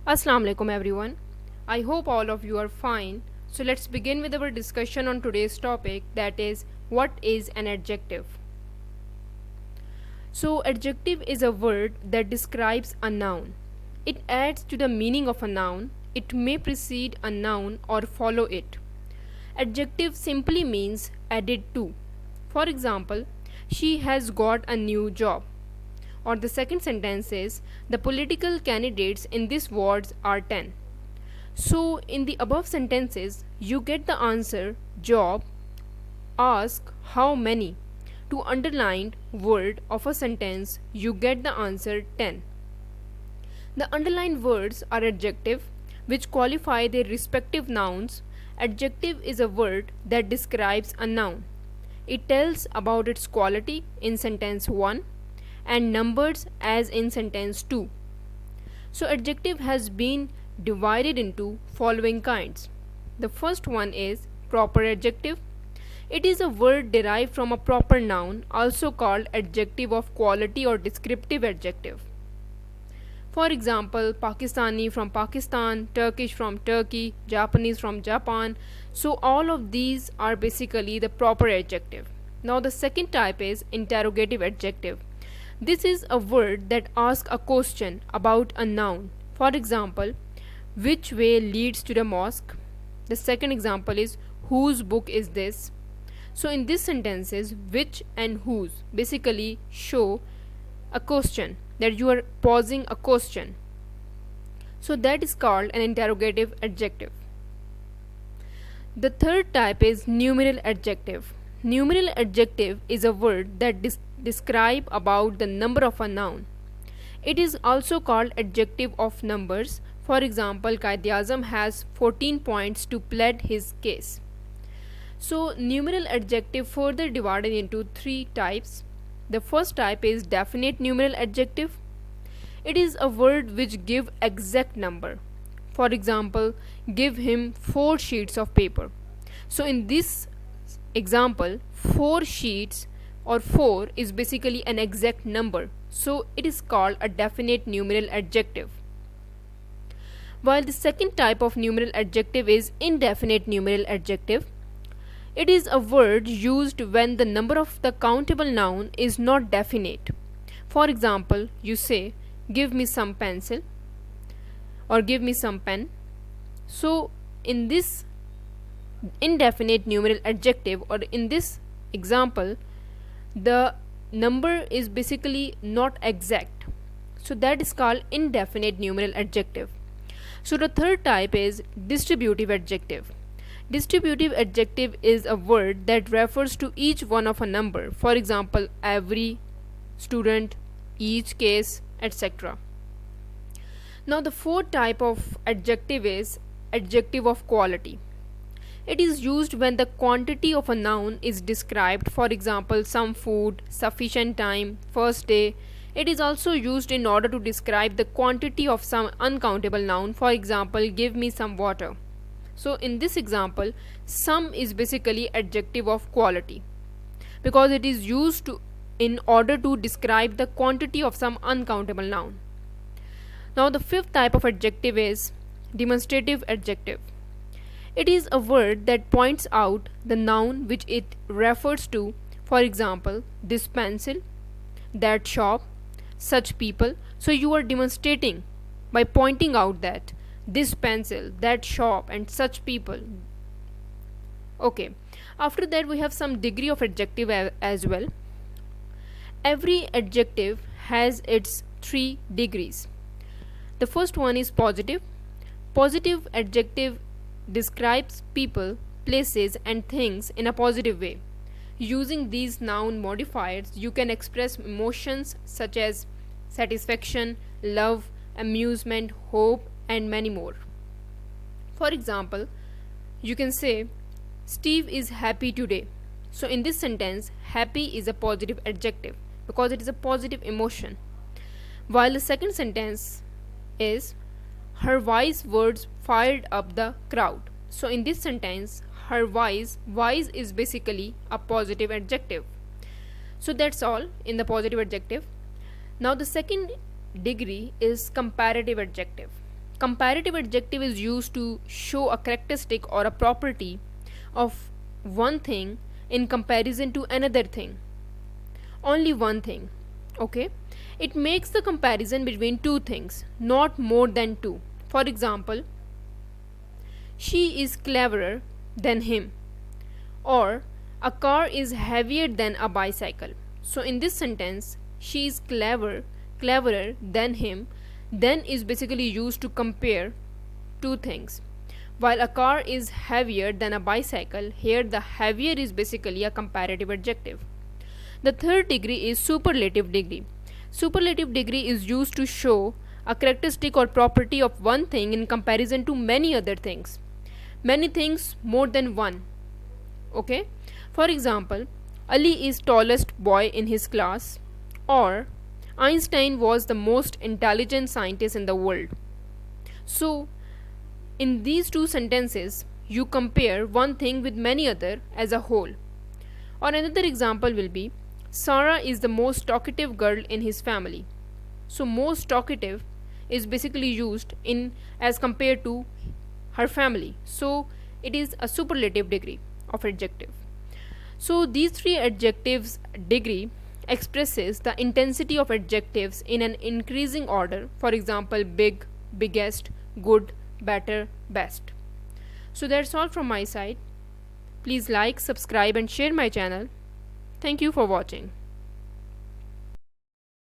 Assalamu alaikum everyone. I hope all of you are fine. So let's begin with our discussion on today's topic, that is what is an adjective. So adjective is a word that describes a noun. It adds to the meaning of a noun. It may precede a noun or follow it. Adjective simply means added to. For example, she has got a new job. Or the second sentence is the political candidates in these wards are 10. So in the above sentences you get the answer job, ask how many. To underlined word of a sentence you get the answer 10. The underlined words are adjective which qualify their respective nouns. Adjective is a word that describes a noun. It tells about its quality in sentence 1 and numbers as in sentence 2. So adjective has been divided into following kinds. The first one is proper adjective. It is a word derived from a proper noun, also called adjective of quality or descriptive adjective. For example, Pakistani from Pakistan, Turkish from Turkey, Japanese from Japan. So all of these are basically the proper adjective. Now the second type is interrogative adjective. This is a word that asks a question about a noun. For example, which way leads to the mosque? The second example is whose book is this? So in these sentences, which and whose basically show a question, that you are posing a question. So that is called an interrogative adjective. The third type is numeral adjective. Numeral adjective is a word that describe about the number of a noun. It is also called adjective of numbers. For example, Quaid-e-Azam has 14 points to plead his case. So numeral adjective further divided into three types. The first type is definite numeral adjective. It is a word which give exact number. For example, give him 4 sheets of paper. So in this example, 4 sheets or 4 is basically an exact number. So it is called a definite numeral adjective. While the second type of numeral adjective is indefinite numeral adjective. It is a word used when the number of the countable noun is not definite. For example, you say, give me some pencil or give me some pen. So in this indefinite numeral adjective, or in this example, the number is basically not exact. So that is called indefinite numeral adjective. So the third type is distributive adjective. Distributive adjective is a word that refers to each one of a number. For example, every, student, each case, etc. Now the fourth type of adjective is adjective of quality. It is used when the quantity of a noun is described. For example, some food, sufficient time, first day. It is also used in order to describe the quantity of some uncountable noun. For example, give me some water. So in this example, some is basically adjective of quality because it is used in order to describe the quantity of some uncountable noun. Now the fifth type of adjective is demonstrative adjective. It is a word that points out the noun which it refers to. For example, this pencil, that shop, such people. So you are demonstrating by pointing out that this pencil, that shop, and such people. Okay, after that we have some degree of adjective as well. Every adjective has its 3 degrees. The first one is positive. Positive adjective describes people, places, and things in a positive way. Using these noun modifiers, you can express emotions such as satisfaction, love, amusement, hope, and many more. For example, you can say, Steve is happy today. So in this sentence, happy is a positive adjective because it is a positive emotion. While the second sentence is, her wise words fired up the crowd. So in this sentence, her wise is basically a positive adjective. So that's all in the positive adjective. Now the second degree is comparative adjective. Comparative adjective is used to show a characteristic or a property of one thing in comparison to another thing. Only one thing. Okay? It makes the comparison between two things, not more than two. For example, she is cleverer than him, or a car is heavier than a bicycle. So in this sentence, she is cleverer than him, then is basically used to compare two things. While a car is heavier than a bicycle, here the heavier is basically a comparative adjective. The third degree is superlative degree. Superlative degree is used to show a characteristic or property of one thing in comparison to many other things. Many things more than one. Okay? For example, Ali is tallest boy in his class, or Einstein was the most intelligent scientist in the world. So, in these two sentences, you compare one thing with many other as a whole. Or another example will be Sarah is the most talkative girl in his family. So most talkative is basically used in as compared to her family. So it is a superlative degree of adjective. So these three adjectives degree expresses the intensity of adjectives in an increasing order. For example, big, biggest, good, better, best. So that's all from my side. Please like, subscribe and share my channel. Thank you for watching.